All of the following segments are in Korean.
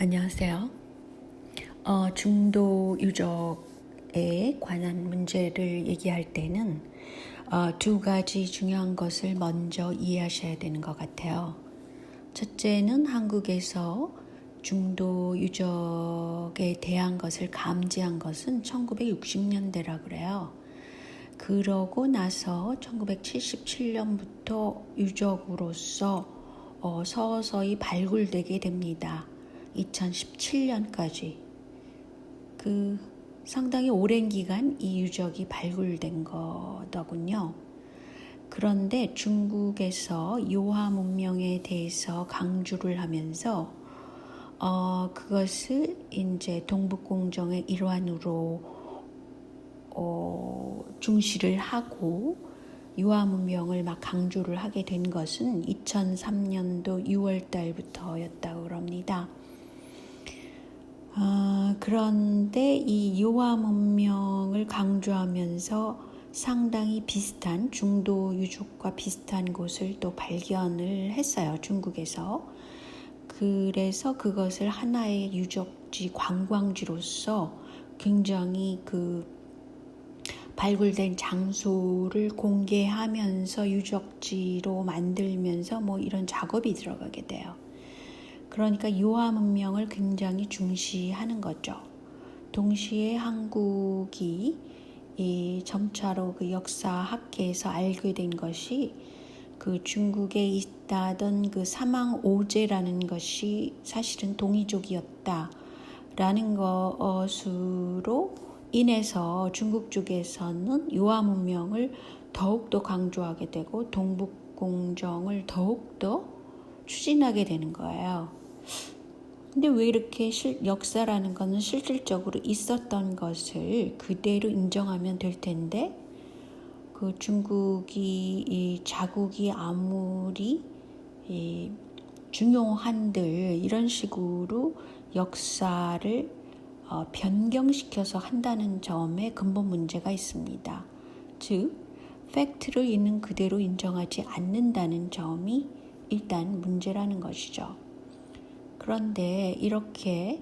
안녕하세요. 중도 유적에 관한 문제를 얘기할 때는 두 가지 중요한 것을 먼저 이해하셔야 되는 것 같아요. 첫째는 한국에서 중도 유적에 대한 것을 감지한 것은 1960년대라 그래요. 그러고 나서 1977년부터 유적으로서 서서히 발굴되게 됩니다. 2017년까지 상당히 오랜 기간 이 유적이 발굴된 거더군요. 그런데 중국에서 요하 문명에 대해서 강조를 하면서 그것을 이제 동북공정의 일환으로 중시를 하고 요하 문명을 막 강조를 하게 된 것은 2003년도 6월 달부터였다고 합니다. 그런데 이 요하 문명을 강조하면서 상당히 비슷한 중도 유적과 비슷한 곳을 또 발견을 했어요. 중국에서. 그래서 그것을 하나의 유적지 관광지로서 굉장히 발굴된 장소를 공개하면서 유적지로 만들면서 이런 작업이 들어가게 돼요. 그러니까 요하 문명을 굉장히 중시하는 거죠. 동시에 한국이 점차로 역사학계에서 알게 된 것이 중국에 있다던 사망오제라는 것이 사실은 동이족이었다라는 것으로 인해서 중국 쪽에서는 요하 문명을 더욱더 강조하게 되고 동북공정을 더욱더 추진하게 되는 거예요. 근데 왜 이렇게 역사라는 것은 실질적으로 있었던 것을 그대로 인정하면 될 텐데 중국이 자국이 아무리 중요한들 이런 식으로 역사를 변경시켜서 한다는 점에 근본 문제가 있습니다. 즉, 팩트를 있는 그대로 인정하지 않는다는 점이 일단 문제라는 것이죠. 그런데 이렇게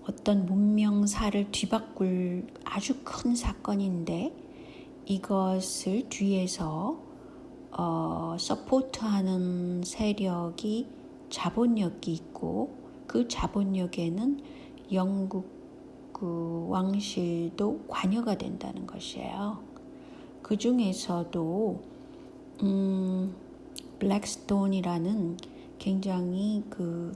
어떤 문명사를 뒤바꿀 아주 큰 사건인데 이것을 뒤에서 서포트하는 세력이 자본력이 있고 그 자본력에는 영국 왕실도 관여가 된다는 것이에요. 그 중에서도 블랙스톤이라는 굉장히 큰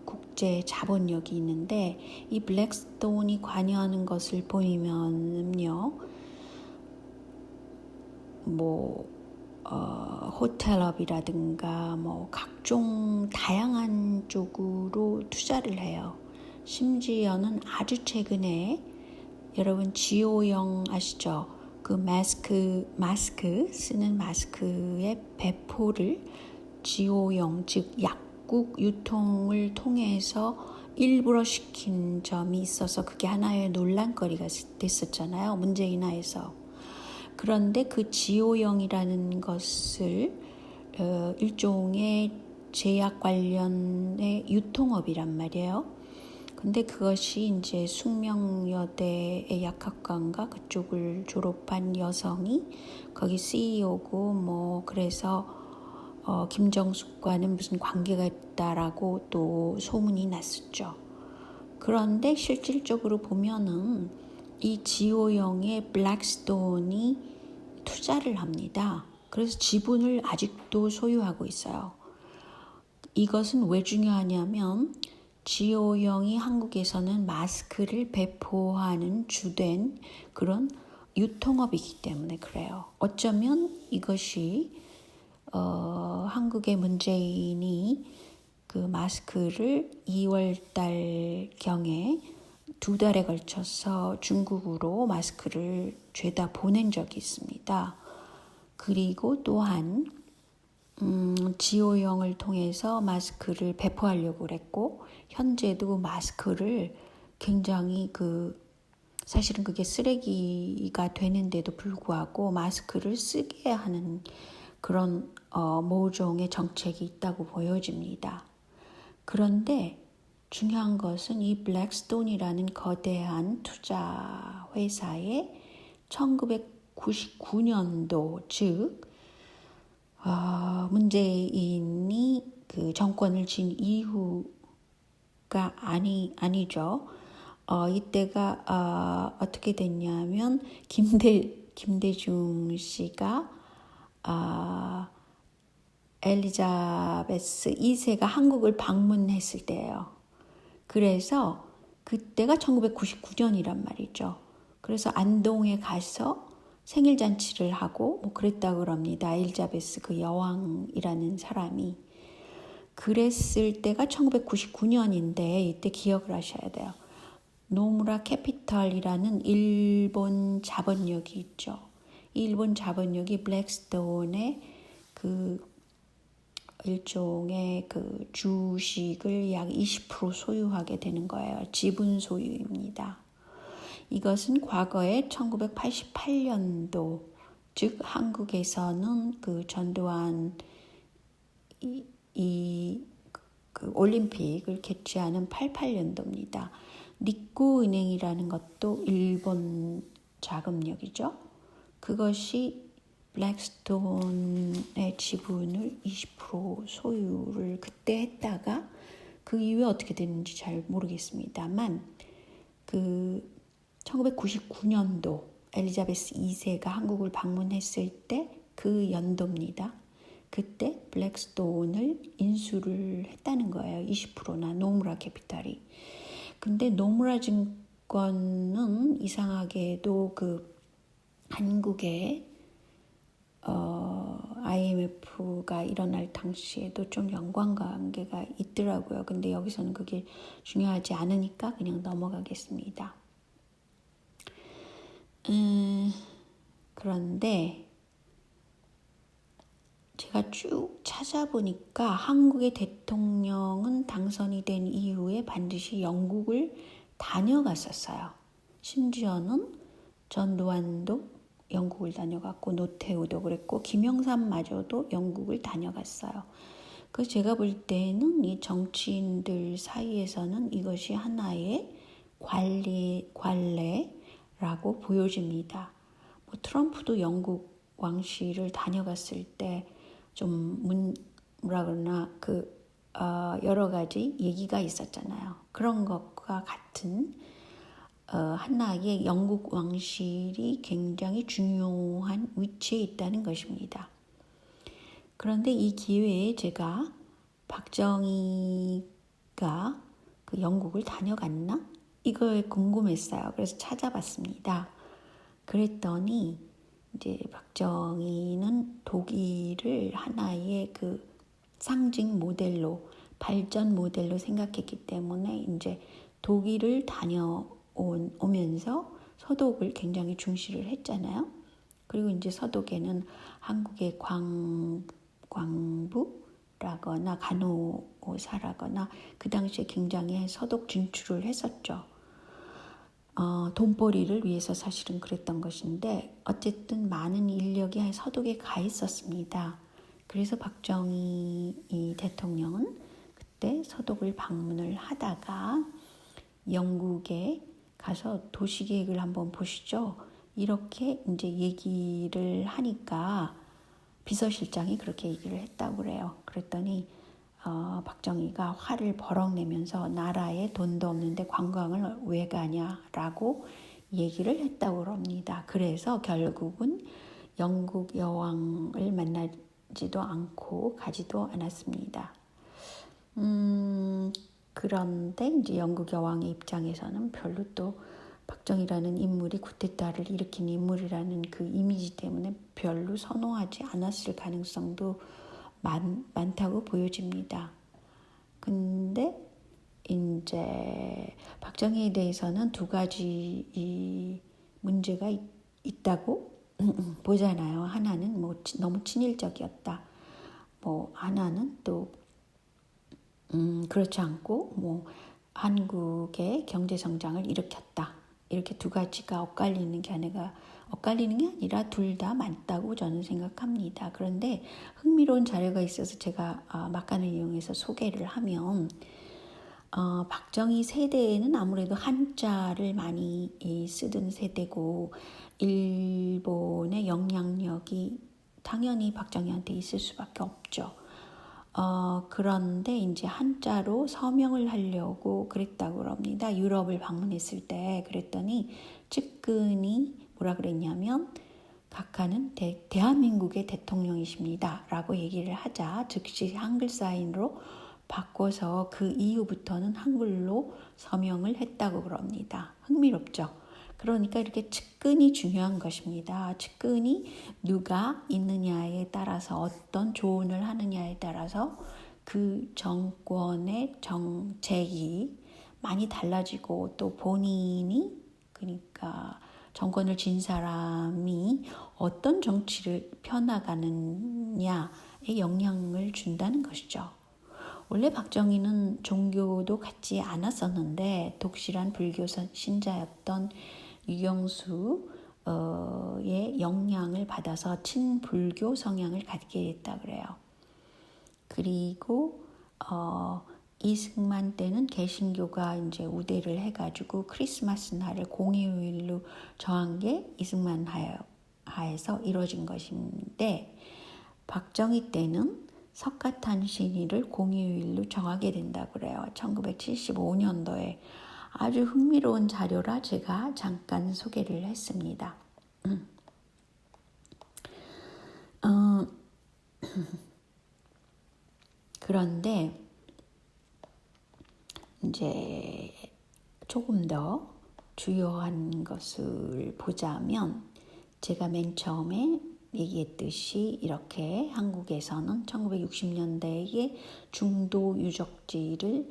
국제 자본력이 있는데 이 블랙스톤이 관여하는 것을 보면요, 호텔업이라든가 각종 다양한 쪽으로 투자를 해요. 심지어는 아주 최근에 여러분 지오영 아시죠? 마스크 쓰는 마스크의 배포를 지오영, 즉 약국 유통을 통해서 일부러 시킨 점이 있어서 그게 하나의 논란거리가 됐었잖아요. 문재인하에서. 그런데 그 지오영이라는 것을 일종의 제약 관련의 유통업이란 말이에요. 근데 그것이 이제 숙명여대의 약학관과 그쪽을 졸업한 여성이 거기 CEO고 그래서 김정숙과는 무슨 관계가 있다라고 또 소문이 났었죠. 그런데 실질적으로 보면은 이 지오영의 블랙스톤이 투자를 합니다. 그래서 지분을 아직도 소유하고 있어요. 이것은 왜 중요하냐면 지오영이 한국에서는 마스크를 배포하는 주된 그런 유통업이기 때문에 그래요. 어쩌면 이것이 한국의 문재인이 마스크를 2월달 경에 2달에 걸쳐서 중국으로 마스크를 죄다 보낸 적이 있습니다. 그리고 또한 지오영을 통해서 마스크를 배포하려고 그랬고 현재도 마스크를 굉장히 사실은 그게 쓰레기가 되는데도 불구하고 마스크를 쓰게 하는 그런 모종의 정책이 있다고 보여집니다. 그런데 중요한 것은 이 블랙스톤이라는 거대한 투자 회사의 1999년도, 즉 문재인이 그 정권을 쥔 이후가 아니죠. 이때가 어떻게 됐냐면 김대중 씨가 엘리자베스 2세가 한국을 방문했을 때예요. 그래서 그때가 1999년이란 말이죠. 그래서 안동에 가서 생일잔치를 하고 뭐 그랬다고 그럽니다. 엘리자베스 그 여왕이라는 사람이. 그랬을 때가 1999년인데 이때 기억을 하셔야 돼요. 노무라 캐피털이라는 일본 자본력이 있죠. 이 일본 자본력이 블랙스톤의 그 일종의 그 주식을 약 20% 소유하게 되는 거예요. 지분 소유입니다. 이것은 과거에 1988년도, 즉 한국에서는 그 전두환 그 올림픽을 개최하는 88년도입니다. 니쿠은행이라는 것도 일본 자금력이죠. 그것이 블랙스톤의 지분을 20% 소유를 그때 했다가 그 이후에 어떻게 됐는지 잘 모르겠습니다만 그 1999년도 엘리자베스 2세가 한국을 방문했을 때 그 연도입니다. 그때 블랙스톤을 인수를 했다는 거예요. 20%나 노무라 캐피탈이. 근데 노무라 증권은 이상하게도 그 한국에 IMF가 일어날 당시에도 좀 연관관계가 있더라고요. 근데 여기서는 그게 중요하지 않으니까 그냥 넘어가겠습니다. 그런데 제가 쭉 찾아보니까 한국의 대통령은 당선이 된 이후에 반드시 영국을 다녀갔었어요. 심지어는 전두환도 영국을 다녀갔고 노태우도 그랬고 김영삼마저도 영국을 다녀갔어요. 그래서 제가 볼 때는 이 정치인들 사이에서는 이것이 하나의 관례라고 보여집니다. 뭐 트럼프도 영국 왕실을 다녀갔을 때 좀 뭐라 그러나 여러 가지 얘기가 있었잖아요. 그런 것과 같은 하나의 영국 왕실이 굉장히 중요한 위치에 있다는 것입니다. 그런데 이 기회에 제가 박정희가 그 영국을 다녀갔나? 이거에 궁금했어요. 그래서 찾아봤습니다. 그랬더니 이제 박정희는 독일을 하나의 그 상징 모델로, 발전 모델로 생각했기 때문에 이제 독일을 다녀오면서 서독을 굉장히 중시를 했잖아요. 그리고 이제 서독에는 한국의 광부라거나 간호사라거나 그 당시에 굉장히 서독 진출을 했었죠. 돈벌이를 위해서 사실은 그랬던 것인데 어쨌든 많은 인력이 서독에 가 있었습니다. 그래서 박정희 대통령은 그때 서독을 방문을 하다가 영국에 가서 도시계획을 한번 보시죠. 이렇게 이제 얘기를 하니까 비서실장이 그렇게 얘기를 했다고 그래요. 그랬더니 박정희가 화를 버럭 내면서 나라에 돈도 없는데 관광을 왜 가냐라고 얘기를 했다고 합니다. 그래서 결국은 영국 여왕을 만나지도 않고 가지도 않았습니다. 그런데 이제 영국 여왕의 입장에서는 별로 또 박정희라는 인물이 쿠데타를 일으킨 인물이라는 그 이미지 때문에 별로 선호하지 않았을 가능성도 많다고 보여집니다. 근데 이제 박정희에 대해서는 두 가지 문제가 있다고 보잖아요. 하나는 뭐 너무 친일적이었다. 뭐 하나는 또 그렇지 않고 뭐 한국의 경제 성장을 일으켰다. 이렇게 두 가지가 엇갈리는 게 아니라 둘 다 맞다고 저는 생각합니다. 그런데 흥미로운 자료가 있어서 제가 막간을 이용해서 소개를 하면 박정희 세대에는 아무래도 한자를 많이 쓰던 세대고 일본의 영향력이 당연히 박정희한테 있을 수밖에 없죠. 그런데 이제 한자로 서명을 하려고 그랬다고 합니다. 유럽을 방문했을 때 그랬더니 측근이 뭐라 그랬냐면 각하는 대한민국의 대통령이십니다 라고 얘기를 하자 즉시 한글 사인으로 바꿔서 그 이후부터는 한글로 서명을 했다고 그럽니다. 흥미롭죠? 그러니까 이렇게 측근이 중요한 것입니다. 측근이 누가 있느냐에 따라서 어떤 조언을 하느냐에 따라서 그 정권의 정책이 많이 달라지고 또 본인이 그러니까 정권을 쥔 사람이 어떤 정치를 펴나가느냐에 영향을 준다는 것이죠. 원래 박정희는 종교도 갖지 않았었는데 독실한 불교 신자였던 유경수의 영향을 받아서 친불교 성향을 갖게 됐다 그래요. 그리고 이승만 때는 개신교가 이제 우대를 해가지고 크리스마스 날을 공휴일로 정한 게 이승만 하에서 이루어진 것인데 박정희 때는 석가탄신일을 공휴일로 정하게 된다고 그래요. 1975년도에 아주 흥미로운 자료라 제가 잠깐 소개를 했습니다. 그런데 이제 조금 더 주요한 것을 보자면 제가 맨 처음에 얘기했듯이 이렇게 한국에서는 1960년대에 중도 유적지를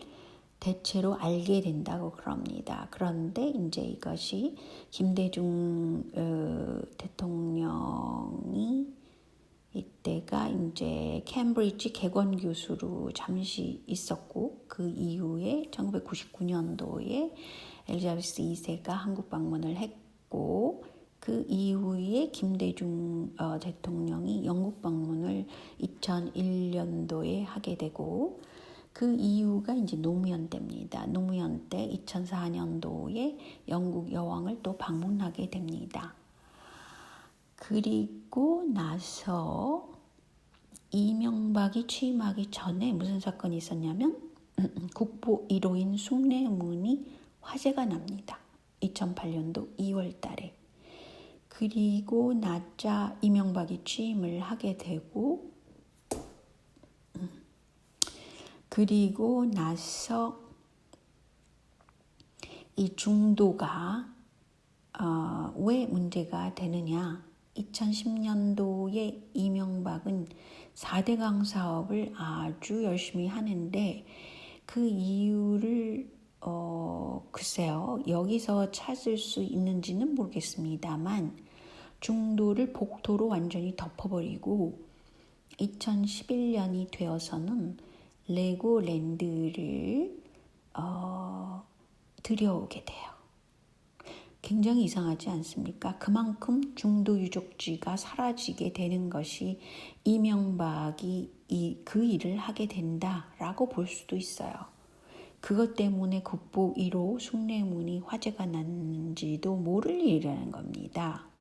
대체로 알게 된다고 그럽니다. 그런데 이제 이것이 김대중 대통령이 이때가 이제 캠브리지 개건 교수로 잠시 있었고 그 이후에 1999년도에 엘리자베스 2세가 한국 방문을 했고 그 이후에 김대중 대통령이 영국 방문을 2001년도에 하게 되고 그 이유가 이제 노무현 때입니다. 노무현 때 2004년도에 영국 여왕을 또 방문하게 됩니다. 그리고 나서 이명박이 취임하기 전에 무슨 사건이 있었냐면 국보 1호인 숭례문이 화재가 납니다. 2008년도 2월 달에. 그리고 나자 이명박이 취임을 하게 되고 그리고 나서 이 중도가 왜 문제가 되느냐. 2010년도에 이명박은 4대강 사업을 아주 열심히 하는데 그 이유를 글쎄요. 여기서 찾을 수 있는지는 모르겠습니다만 중도를 복도로 완전히 덮어버리고 2011년이 되어서는 레고랜드를 들여오게 돼요. 굉장히 이상하지 않습니까? 그만큼 중도 유적지가 사라지게 되는 것이 이명박이 그 일을 하게 된다라고 볼 수도 있어요. 그것 때문에 국보 1호 숭례문이 화재가 났는지도 모를 일이라는 겁니다.